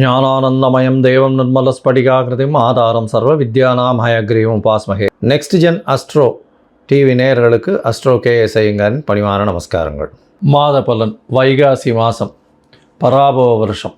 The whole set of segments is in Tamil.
ஞானானந்தமயம் தேவம் நிர்மலஸ்படிகாகிருதிம் ஆதாரம் சர்வ வித்யானாம் ஹயக்ரீவம் உபாஸ்மகே. நெக்ஸ்ட் ஜென் அஸ்ட்ரோ டிவி நேயர்களுக்கு அஸ்ட்ரோ KS ஐயங்காரின் பணிவான நமஸ்காரங்கள். மாத பலன் வைகாசி மாதம் பராபவ வருஷம்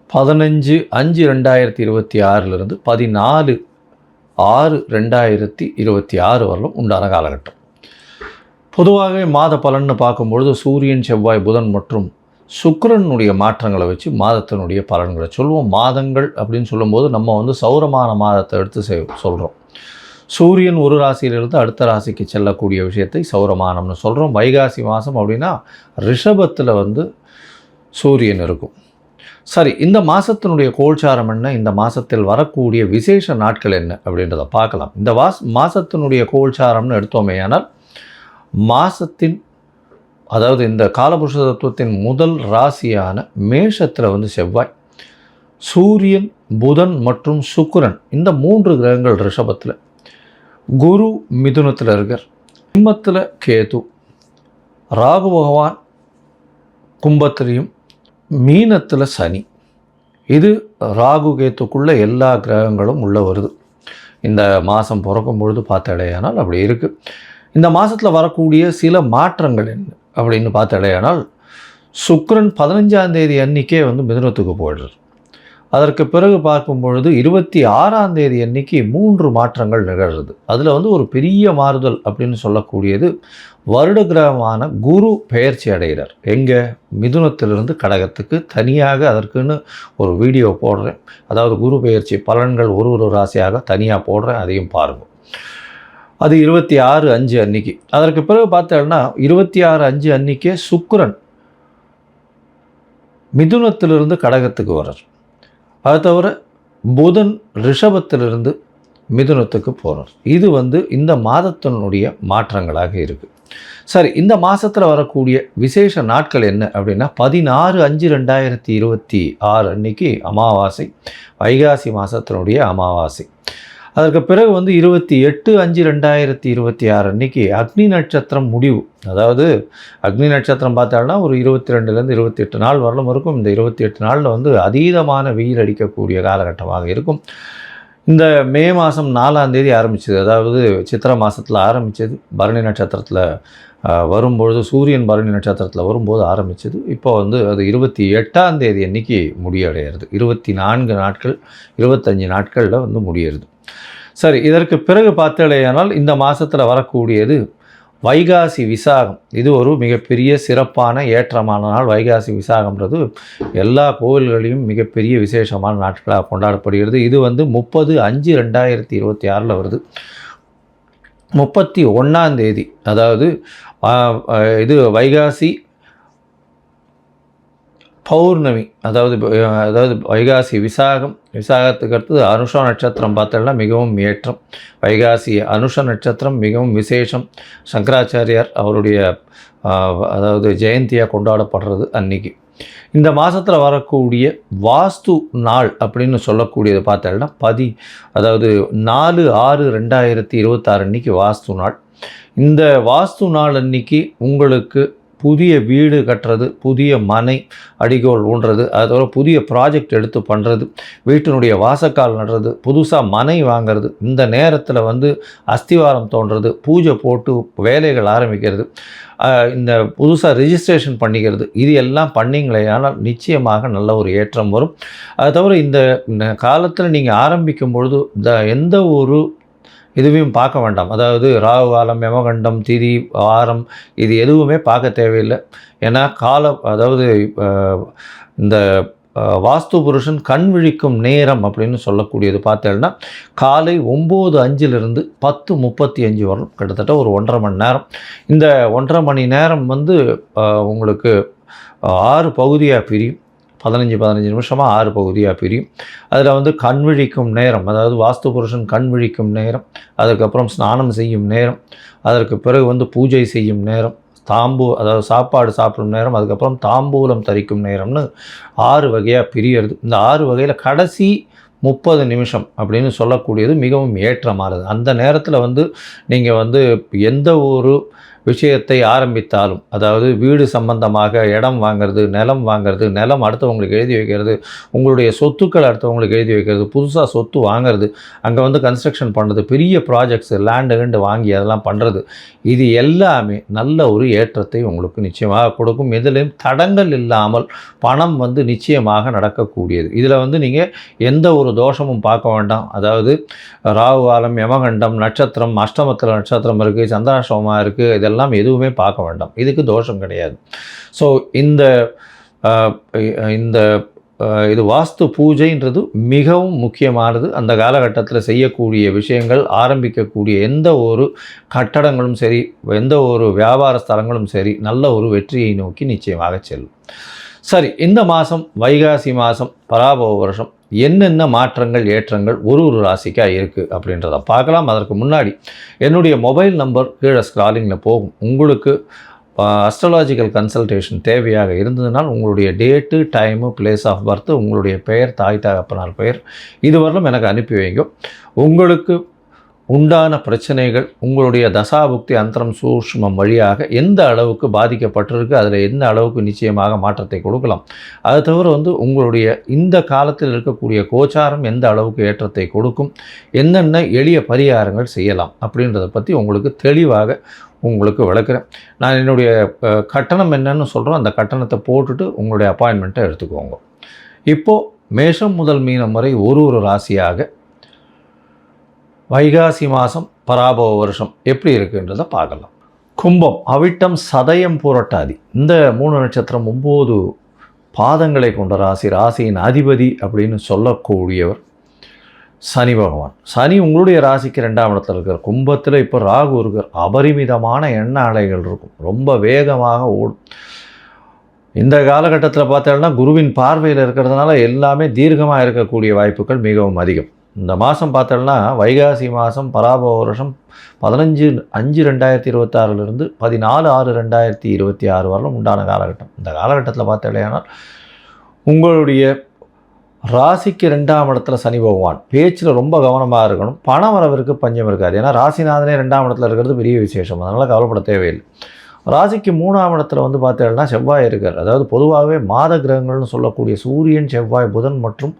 15/5/2026 14/6/2026 வரலும் உண்டான காலகட்டம். பொதுவாகவே மாத பலன்னு பார்க்கும்பொழுது சூரியன், செவ்வாய், புதன் மற்றும் சுக்கிரனுடைய மாற்றங்களை வச்சு மாதத்தினுடைய பலன்களை சொல்லுவோம். மாதங்கள் அப்படின்னு சொல்லும்போது நம்ம சௌரமான மாதத்தை எடுத்து சொல்கிறோம். சூரியன் ஒரு ராசியிலிருந்து அடுத்த ராசிக்கு செல்லக்கூடிய விஷயத்தை சௌரமானம்னு சொல்கிறோம். வைகாசி மாதம் அப்படின்னா ரிஷபத்தில் சூரியன் இருக்கும். சரி, இந்த மாதத்தினுடைய கோல்சாரம் என்ன, இந்த மாதத்தில் வரக்கூடிய விசேஷ நாட்கள் என்ன அப்படின்றத பார்க்கலாம். இந்த மாதத்தினுடைய கோல்சாரம்னு எடுத்தோமே ஆனால் மாதத்தின் அதாவது இந்த காலபுருஷ தத்துவத்தின் முதல் ராசியான மேஷத்தில் செவ்வாய், சூரியன், புதன் மற்றும் சுக்கிரன் இந்த 3 கிரகங்கள் ரிஷபத்தில், குரு மிதுனத்தில் இருக்கார், சிம்மத்தில் கேது, ராகு பகவான் கும்பத்திலையும், மீனத்தில் சனி. இது ராகு கேத்துக்குள்ளே எல்லா கிரகங்களும் உள்ளே வருது. இந்த மாதம் பிறக்கும் பொழுது பார்த்தாலேயானால் அப்படி இருக்குது. இந்த மாதத்தில் வரக்கூடிய சில மாற்றங்கள் என்ன அப்படின்னு பார்த்தாலேயானால் சுக்கிரன் 15ஆம் தேதி அன்றைக்கே மிதுனத்துக்கு போயிடுறார். அதற்கு பிறகு பார்க்கும் பொழுது 26ஆம் தேதி அன்றைக்கி 3 மாற்றங்கள் நிகழ்கிறது. அதில் ஒரு பெரிய மாறுதல் அப்படின்னு சொல்லக்கூடியது வருட கிரகமான குரு பெயர்ச்சி அடைகிறார். எங்கே? மிதுனத்திலிருந்து கடகத்துக்கு. தனியாக அதற்குன்னு ஒரு வீடியோ போடுறேன். அதாவது குரு பெயர்ச்சி பலன்கள் ஒரு ராசியாக தனியாக போடுறேன், அதையும் பாருங்கள். அது 26/5 அன்னைக்கு. அதற்கு பிறகு பார்த்தோம்னா 26/5 அன்றைக்கே சுக்கிரன் மிதுனத்திலிருந்து கடகத்துக்கு வர்றார். அது தவிர புதன் ரிஷபத்திலிருந்து மிதுனத்துக்கு போகிறார். இது இந்த மாதத்தினுடைய மாற்றங்களாக இருக்குது. சரி, இந்த மாதத்தில் வரக்கூடிய விசேஷ நாட்கள் என்ன அப்படின்னா 16/5/2026 அன்னைக்கு அமாவாசை, வைகாசி மாதத்தினுடைய அமாவாசை. அதற்கு பிறகு 28/5/2026 அன்றைக்கி அக்னி நட்சத்திரம் முடிவு. அதாவது அக்னி நட்சத்திரம் பார்த்தாலும் ஒரு 22லேருந்து 28 நாள் வரலும் இருக்கும். இந்த 28 நாளில் அதீதமான வெயில் அடிக்கக்கூடிய காலகட்டமாக இருக்கும். இந்த மே மாதம் 4ஆம் தேதி ஆரம்பிச்சது, அதாவது சித்திரை மாதத்தில் ஆரம்பித்தது, பரணி நட்சத்திரத்தில் வரும்பொழுது, சூரியன் பரணி நட்சத்திரத்தில் வரும்போது ஆரம்பித்தது. இப்போ அது 28ஆம் தேதி அன்றைக்கி முடிவடைகிறது. 24 நாட்கள் 25 நாட்களில் முடியறது. சரி, இதற்கு பிறகு பார்த்தேயானால் இந்த மாதத்தில் வரக்கூடியது வைகாசி விசாகம். இது ஒரு மிகப்பெரிய சிறப்பான ஏற்றமான நாள். வைகாசி விசாகம்ன்றது எல்லா கோவில்களையும் மிகப்பெரிய விசேஷமான நாட்களாக கொண்டாடப்படுகிறது. இது 30/5/2026 வருது. 31ஆம் தேதி, அதாவது இது வைகாசி பௌர்ணமி, அதாவது வைகாசி விசாகத்துக்கு அடுத்தது அனுஷ நட்சத்திரம் பார்த்தோம்னா மிகவும் ஏற்றம். வைகாசி அனுஷ நட்சத்திரம் மிகவும் விசேஷம். சங்கராச்சாரியார் அவருடைய அதாவது ஜெயந்தியாக கொண்டாடப்படுறது அன்றைக்கி. இந்த மாதத்தில் வரக்கூடிய வாஸ்து நாள் அப்படின்னு சொல்லக்கூடியது பார்த்தோம்னா அதாவது 4/6/2026 அன்றைக்கி வாஸ்து நாள். இந்த வாஸ்து நாள் அன்றைக்கி உங்களுக்கு புதிய வீடு கட்டுறது, புதிய மனை அடிகோல் ஊன்றது, அதோட புதிய ப்ராஜெக்ட் எடுத்து பண்ணுறது, வீட்டினுடைய வாசக்கால் நடுறது, புதுசாக மனை வாங்கிறது, இந்த நேரத்தில் அஸ்திவாரம் தோன்றது, பூஜை போட்டு வேலைகள் ஆரம்பிக்கிறது, இந்த புதுசாக ரிஜிஸ்ட்ரேஷன் பண்ணிக்கிறது, இது எல்லாம் பண்ணிங்களே ஆனால் நிச்சயமாக நல்ல ஒரு ஏற்றம் வரும். அது தவிர இந்த காலத்தில் நீங்கள் ஆரம்பிக்கும் பொழுது எந்த ஒரு இதுவையும் பார்க்க வேண்டாம். அதாவது ராகு காலம், யமகண்டம், திதி, வாரம் இது எதுவுமே பார்க்க தேவையில்லை. ஏன்னா அதாவது இந்த வாஸ்து புருஷன் கண் விழிக்கும் நேரம் அப்படின்னு சொல்லக்கூடியது பார்த்தேன்னா காலை 9:05 10:35 வரணும். கிட்டத்தட்ட ஒரு 1.5 மணி நேரம். இந்த 1.5 மணி நேரம் உங்களுக்கு 6 பகுதியாக பிரியும். 15 நிமிஷமாக 6 பகுதியாக பிரியும். அதில் கண் விழிக்கும் நேரம், அதாவது வாஸ்து புருஷன் கண் விழிக்கும் நேரம், அதுக்கப்புறம் ஸ்நானம் செய்யும் நேரம், அதற்கு பிறகு பூஜை செய்யும் நேரம், அதாவது சாப்பாடு சாப்பிடும் நேரம், அதுக்கப்புறம் தாம்பூலம் தரிக்கும் நேரம்னு 6 வகையாக பிரியறது. இந்த 6 வகையில் கடைசி 30 நிமிஷம் அப்படின்னு சொல்லக்கூடியது மிகவும் ஏற்றமானது. அந்த நேரத்தில் நீங்கள் எந்த ஒரு விஷயத்தை ஆரம்பித்தாலும், அதாவது வீடு சம்பந்தமாக இடம் வாங்கிறது, நிலம் வாங்கிறது, நிலம் அடுத்தவங்களுக்கு எழுதி வைக்கிறது, உங்களுடைய சொத்துக்கள் அடுத்தவங்களுக்கு எழுதி வைக்கிறது, புதுசாக சொத்து வாங்கிறது, அங்கே வந்து கன்ஸ்ட்ரக்ஷன் பண்ணுறது, பெரிய ப்ராஜெக்ட்ஸு லேண்டு வாங்கி அதெல்லாம் பண்ணுறது, இது எல்லாமே நல்ல ஒரு ஏற்றத்தை உங்களுக்கு நிச்சயமாக கொடுக்கும். எதிலையும் தடங்கள் இல்லாமல் பணம் வந்து நிச்சயமாக நடக்கக்கூடியது. இதில் வந்து நீங்கள் எந்த ஒரு தோஷமும் பார்க்க வேண்டாம். அதாவது ராகு காலம், யமகண்டம், நட்சத்திரம், அஷ்டமத்தில் நட்சத்திரம் இருக்குது, சந்திராஷ்டமமாக இருக்குது, இதெல்லாம் எதுவுமே பார்க்க வேண்டாம். இதுக்கு தோஷம் கிடையாது. ஸோ இந்த இது வாஸ்து பூஜைன்றது மிகவும் முக்கியமானது. அந்த காலகட்டத்தில் செய்யக்கூடிய விஷயங்கள், ஆரம்பிக்கக்கூடிய எந்த ஒரு கட்டடங்களும் சரி, எந்த ஒரு வியாபார ஸ்தலங்களும் சரி, நல்ல ஒரு வெற்றியை நோக்கி நிச்சயமாக செல்லும். சரி, இந்த மாதம் வைகாசி மாதம் பராபவ வருஷம் என்னென்ன மாற்றங்கள் ஏற்றங்கள் ஒரு ராசிக்காக இருக்குது அப்படின்றத பார்க்கலாம். அதற்கு முன்னாடி என்னுடைய மொபைல் நம்பர் கீழே ஸ்க்ராலிங்கில் போகும். உங்களுக்கு அஸ்ட்ராலாஜிக்கல் கன்சல்டேஷன் தேவையாக இருந்ததுனால் உங்களுடைய date, time, place of birth, உங்களுடைய பெயர், தாய் தகப்பனார் பெயர் இதுவரையிலும் எனக்கு அனுப்பி வைங்க. உங்களுக்கு உண்டான பிரச்சனைகள் உங்களுடைய தசாபுக்தி அந்தரம் சூஷ்மம் வழியாக எந்த அளவுக்கு பாதிக்கப்பட்டிருக்கு, அதில் எந்த அளவுக்கு நிச்சயமாக மாற்றத்தை கொடுக்கலாம், அது தவிர வந்து உங்களுடைய இந்த காலத்தில் இருக்கக்கூடிய கோச்சாரம் எந்த அளவுக்கு ஏற்றத்தை கொடுக்கும், என்னென்ன எளிய பரிகாரங்கள் செய்யலாம் அப்படின்றத பற்றி உங்களுக்கு தெளிவாக உங்களுக்கு விளக்குறேன். நான் என்னுடைய கட்டணம் என்னன்னு சொல்கிறோம், அந்த கட்டணத்தை போட்டுட்டு உங்களுடைய அப்பாயின்மெண்ட்டை எடுத்துக்கோங்க. இப்போது மேஷம் முதல் மீனம் வரை ஒரு ராசியாக வைகாசி மாதம் பராபவ வருஷம் எப்படி இருக்குன்றதை பார்க்கலாம். கும்பம், அவிட்டம், சதயம், புரட்டாதி இந்த 3 நட்சத்திரம் 9 பாதங்களை கொண்ட ராசி. ராசியின் அதிபதி அப்படின்னு சொல்லக்கூடியவர் சனி பகவான். சனி உங்களுடைய ராசிக்கு 2ஆம் இடத்துல இருக்கார். கும்பத்தில் இப்போ ராகு இருக்கார். அபரிமிதமான எண்ண அலைகள் இருக்கும், ரொம்ப வேகமாக ஓடும். இந்த காலகட்டத்தில் பார்த்தோம்னா குருவின் பார்வையில் இருக்கிறதுனால எல்லாமே தீர்க்கமாக இருக்கக்கூடிய வாய்ப்புகள் மிகவும் அதிகம். இந்த மாதம் பார்த்தோம்னா வைகாசி மாதம் பராபவ வருஷம் 15/5/2026 14/6/2026 வரலும் உண்டான காலகட்டம். இந்த காலகட்டத்தில் பார்த்தோம்னா உங்களுடைய ராசிக்கு 2ஆம் இடத்துல சனி பகவான். பேச்சில் ரொம்ப கவனமாக இருக்கணும். பண வரவிற்கு பஞ்சம் இருக்காது. ஏன்னா ராசிநாதனே 2ஆம் இடத்துல இருக்கிறது பெரிய விசேஷம், அதனால் கவலைப்பட தேவையில்லை. ராசிக்கு 3ஆம் இடத்துல வந்து பார்த்தீங்கன்னா செவ்வாய் இருக்கார். அதாவது பொதுவாகவே மாத கிரகங்கள்னு சொல்லக்கூடிய சூரியன், செவ்வாய், புதன் மற்றும்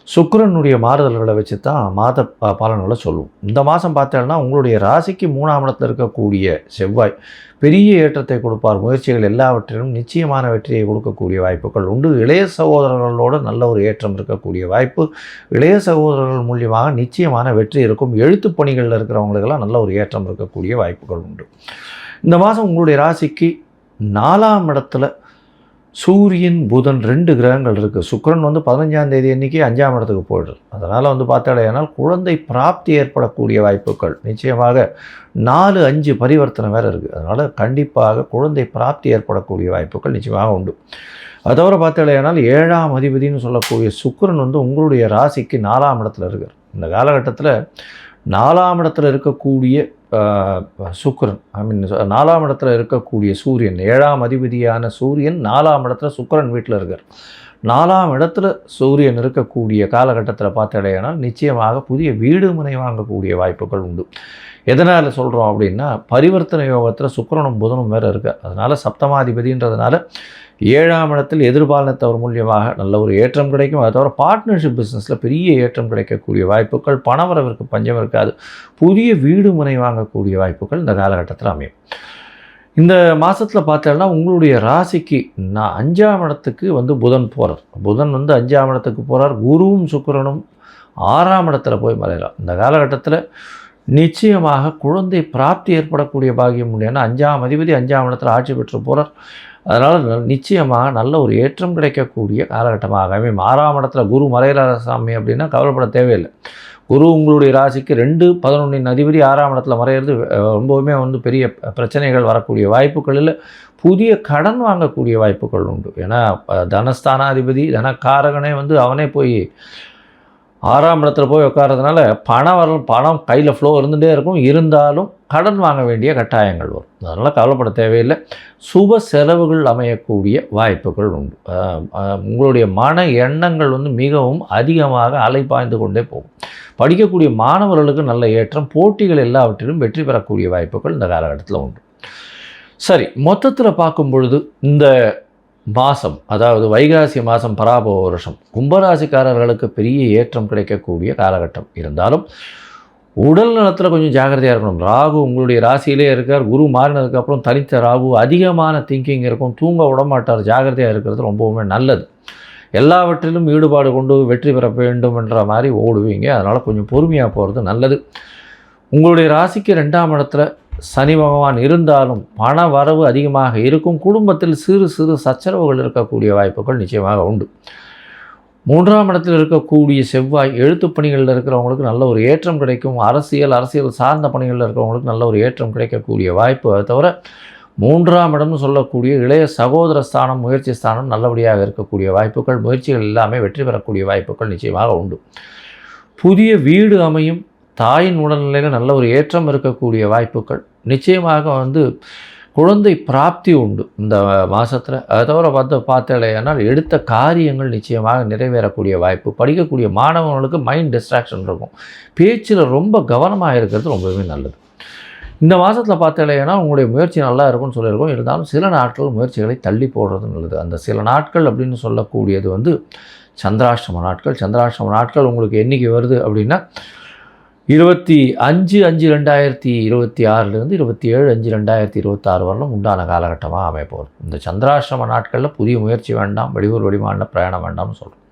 சுக்கிரனுடைய மாறுதல்களை வச்சு தான் மாத பலன்களை சொல்லுவோம். இந்த மாதம் பார்த்தோம்னா உங்களுடைய ராசிக்கு 3ஆம் இடத்துல இருக்கக்கூடிய செவ்வாய் பெரிய ஏற்றத்தை கொடுப்பார். முயற்சிகள் எல்லாவற்றிலும் நிச்சயமான வெற்றியை கொடுக்கக்கூடிய வாய்ப்புகள் உண்டு. இளைய சகோதரர்களோடு நல்ல ஒரு ஏற்றம் இருக்கக்கூடிய வாய்ப்பு. இளைய சகோதரர்கள் மூலியமாக நிச்சயமான வெற்றி இருக்கும். எழுத்து பணிகளில் இருக்கிறவங்களுக்கெல்லாம் நல்ல ஒரு ஏற்றம் இருக்கக்கூடிய வாய்ப்புகள் உண்டு. இந்த மாதம் உங்களுடைய ராசிக்கு 4ஆம் இடத்துல சூரியன், புதன் 2 கிரகங்கள் இருக்குது. சுக்கிரன் வந்து 15ஆம் தேதி அன்றைக்கி 5ஆம் இடத்துக்கு போய்டுது. அதனால் வந்து பார்த்தாலேனால் குழந்தை பிராப்தி ஏற்படக்கூடிய வாய்ப்புகள் நிச்சயமாக 4-5 பரிவர்த்தனை வேறு இருக்குது. அதனால் கண்டிப்பாக குழந்தை பிராப்தி ஏற்படக்கூடிய வாய்ப்புகள் நிச்சயமாக உண்டு. அது தவிர பார்த்தாலேனால் 7ஆம் அதிபதினு சொல்லக்கூடிய சுக்கிரன் வந்து உங்களுடைய ராசிக்கு 4ஆம் இடத்துல இருக்கார். இந்த காலகட்டத்தில் 4ஆம் இடத்துல இருக்கக்கூடிய சுக்கிரன், 4ஆம் இடத்துல இருக்கக்கூடிய சூரியன், 7ஆம் அதிபதியான சூரியன் 4ஆம் இடத்துல சுக்கிரன் வீட்டில் இருக்கார். 4ஆம் இடத்துல சூரியன் இருக்கக்கூடிய காலகட்டத்தில் பார்த்தடையானால் நிச்சயமாக புதிய வீடு மனை வாங்கக்கூடிய வாய்ப்புகள் உண்டு. எதனால் சொல்கிறோம் அப்படின்னா பரிவர்த்தனை யோகத்தில் சுக்கிரனும் புதனும் வேறு இருக்குது. அதனால் சப்தமாதிபதின்றதுனால 7ஆம் இடத்தில் எதிர்பாலினத்தவர் மூலியமாக நல்ல ஒரு ஏற்றம் கிடைக்கும். அது தவிர பார்ட்னர்ஷிப் பிஸ்னஸில் பெரிய ஏற்றம் கிடைக்கக்கூடிய வாய்ப்புகள், பணவரவிற்கு பஞ்சம் இருக்காது. புதிய வீடு மனை வாங்கக்கூடிய வாய்ப்புகள் இந்த காலகட்டத்தில் அமையும். இந்த மாதத்தில் பார்த்தோம்னா உங்களுடைய ராசிக்கு 5ஆம் இடத்துக்கு வந்து புதன் போகிறார். புதன் வந்து 5ஆம் இடத்துக்கு போகிறார். குருவும் சுக்கிரனும் 6ஆம் இடத்துல போய் மறையலாம். இந்த காலகட்டத்தில் நிச்சயமாக குழந்தை பிராப்தி ஏற்படக்கூடிய பாகியம் உண்டு. ஏன்னா 5ஆம் அதிபதி 5ஆம் இடத்துல ஆட்சி பெற்று போகிறார். அதனால் நிச்சயமாக நல்ல ஒரு ஏற்றம் கிடைக்கக்கூடிய காலகட்டமாக அமையும். 6ஆம் இடத்துல குரு மறையிற சாமி அப்படின்னா கவலைப்பட தேவையில்லை. குரு உங்களுடைய ராசிக்கு 2-11 அதிபதி 6ஆம் இடத்துல மறையிறது ரொம்பவுமே வந்து பெரிய பிரச்சனைகள் வரக்கூடிய வாய்ப்புகளில் புதிய கடன் வாங்கக்கூடிய வாய்ப்புகள் உண்டு. ஏன்னா தனஸ்தானாதிபதி தனக்காரகனே வந்து அவனே போய் 6ஆம் இடத்துல போய் உட்காரதுனால பணம் கையில் ஃப்ளோ இருந்துகிட்டே இருக்கும். இருந்தாலும் கடன் வாங்க வேண்டிய கட்டாயங்கள் வரும். அதனால் கவலைப்பட தேவையில்லை. சுப செலவுகள் அமையக்கூடிய வாய்ப்புகள் உண்டு. உங்களுடைய மன எண்ணங்கள் வந்து மிகவும் அதிகமாக அலைப்பாய்ந்து கொண்டே போகும். படிக்கக்கூடிய மாணவர்களுக்கு நல்ல ஏற்றம், போட்டிகள் எல்லாவற்றிலும் வெற்றி பெறக்கூடிய வாய்ப்புகள் இந்த காலகட்டத்தில் உண்டு. சரி, மொத்தத்தில் பார்க்கும் பொழுது இந்த மாதம், அதாவது வைகாசி மாதம் பராபவ வருஷம் கும்பராசிக்காரர்களுக்கு பெரிய ஏற்றம் கிடைக்கக்கூடிய காலகட்டம். இருந்தாலும் உடல் நலத்தில் கொஞ்சம் ஜாக்கிரதையாக இருக்கணும். ராகு உங்களுடைய ராசியிலே இருக்கார். குரு மாறினதுக்கப்புறம் தனித்த ராகு அதிகமான திங்கிங் இருக்கும். தூங்க விடமாட்டார். ஜாக்கிரதையாக இருக்கிறது ரொம்பவுமே நல்லது. எல்லாவற்றிலும் ஈடுபாடு கொண்டு வெற்றி பெற வேண்டும் என்ற மாதிரி ஓடுவீங்க. அதனால் கொஞ்சம் பொறுமையாக போகிறது நல்லது. உங்களுடைய ராசிக்கு 2ஆம் இடத்துல சனி பகவான் இருந்தாலும் பண வரவு அதிகமாக இருக்கும். குடும்பத்தில் சிறு சிறு சச்சரவுகள் இருக்கக்கூடிய வாய்ப்புகள் நிச்சயமாக உண்டு. 3ஆம் இடத்தில் இருக்கக்கூடிய செவ்வாய் எழுத்துப் பணிகளில் இருக்கிறவங்களுக்கு நல்ல ஒரு ஏற்றம் கிடைக்கும். அரசியல் சார்ந்த பணிகளில் இருக்கிறவங்களுக்கு நல்ல ஒரு ஏற்றம் கிடைக்கக்கூடிய வாய்ப்பு. அதை தவிர 3ஆம் இடம்னு சொல்லக்கூடிய இளைய சகோதர ஸ்தானம், முயற்சி ஸ்தானம் நல்லபடியாக இருக்கக்கூடிய வாய்ப்புகள், முயற்சிகள் எல்லாமே வெற்றி பெறக்கூடிய வாய்ப்புகள் நிச்சயமாக உண்டு. புதிய வீடு அமையும். தாயின் உடல்நிலையில் நல்ல ஒரு ஏற்றம் இருக்கக்கூடிய வாய்ப்புகள் நிச்சயமாக குழந்தை பிராப்தி உண்டு இந்த மாதத்தில். அதை தவிர பார்த்தேனால் எடுத்த காரியங்கள் நிச்சயமாக நிறைவேறக்கூடிய வாய்ப்பு. படிக்கக்கூடிய மாணவர்களுக்கு மைண்ட் டிஸ்ட்ராக்ஷன் இருக்கும். பேச்சில் ரொம்ப கவனமாக இருக்கிறது ரொம்பவே நல்லது. இந்த மாதத்தில் பார்த்தேன்னா உங்களுடைய முயற்சி நல்லா இருக்கும்னு சொல்லியிருக்கோம். இருந்தாலும் சில நாட்கள் முயற்சிகளை தள்ளி போடுறது நல்லது. அந்த சில நாட்கள் அப்படின்னு சொல்லக்கூடியது சந்திராஷ்டம நாட்கள். சந்திராஷ்டம நாட்கள் உங்களுக்கு என்றைக்கு வருது அப்படின்னா 25/5/2026 27/5/2026 வரலும் உண்டான காலகட்டமாக அமைப்போகுது. இந்த சந்திராஷ்டம நாட்களில் புதிய முயற்சி வேண்டாம், வெளியூர் வெளிமாநில பிரயாணம் வேண்டாம்னு சொல்கிறோம்.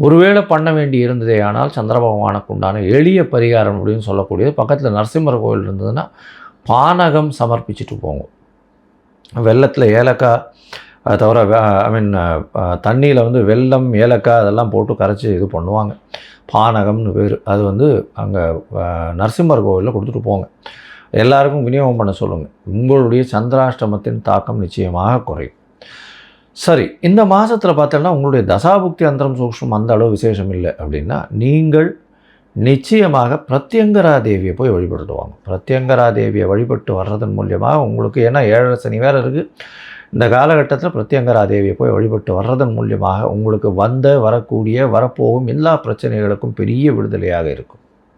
ஒருவேளை பண்ண வேண்டி இருந்ததே ஆனால் சந்திர பகவானுக்கு உண்டான எளிய பரிகாரம் அப்படின்னு சொல்லக்கூடியது, பக்கத்தில் நரசிம்மர் கோவில் இருந்ததுன்னா பானகம் சமர்ப்பிச்சுட்டு போங்க. வெள்ளத்தில் ஏலக்காய், அதை தவிர தண்ணியில் வெல்லம், ஏலக்காய் அதெல்லாம் போட்டு கரைச்சி இது பண்ணுவாங்க. பானகம்னு பேர். அது அங்கே நரசிம்மர் கோவிலில் கொடுத்துட்டு போங்க. எல்லாருக்கும் விநியோகம் பண்ண சொல்லுங்கள். உங்களுடைய சந்திராஷ்டமத்தின் தாக்கம் நிச்சயமாக குறையும். சரி, இந்த மாதத்தில் பார்த்தோன்னா உங்களுடைய தசாபுக்தி அந்தரம் சூக்ஷ்மம் அந்த அளவு விசேஷம் இல்லை அப்படின்னா நீங்கள் நிச்சயமாக பிரத்யங்கரா தேவியை போய் வழிபட்டுவாங்க. பிரத்யங்கரா தேவியை வழிபட்டு வர்றதன் மூலியமாக உங்களுக்கு, ஏன்னா 7 சனி வேறு இருக்குது, இந்த காலகட்டத்தில் பிரத்யங்கரா தேவியை போய் வழிபட்டு வர்றதன் மூலியமாக உங்களுக்கு வரக்கூடிய வரப்போகும் எல்லா பிரச்சனைகளுக்கும் பெரிய விடுதலையாக இருக்கும்.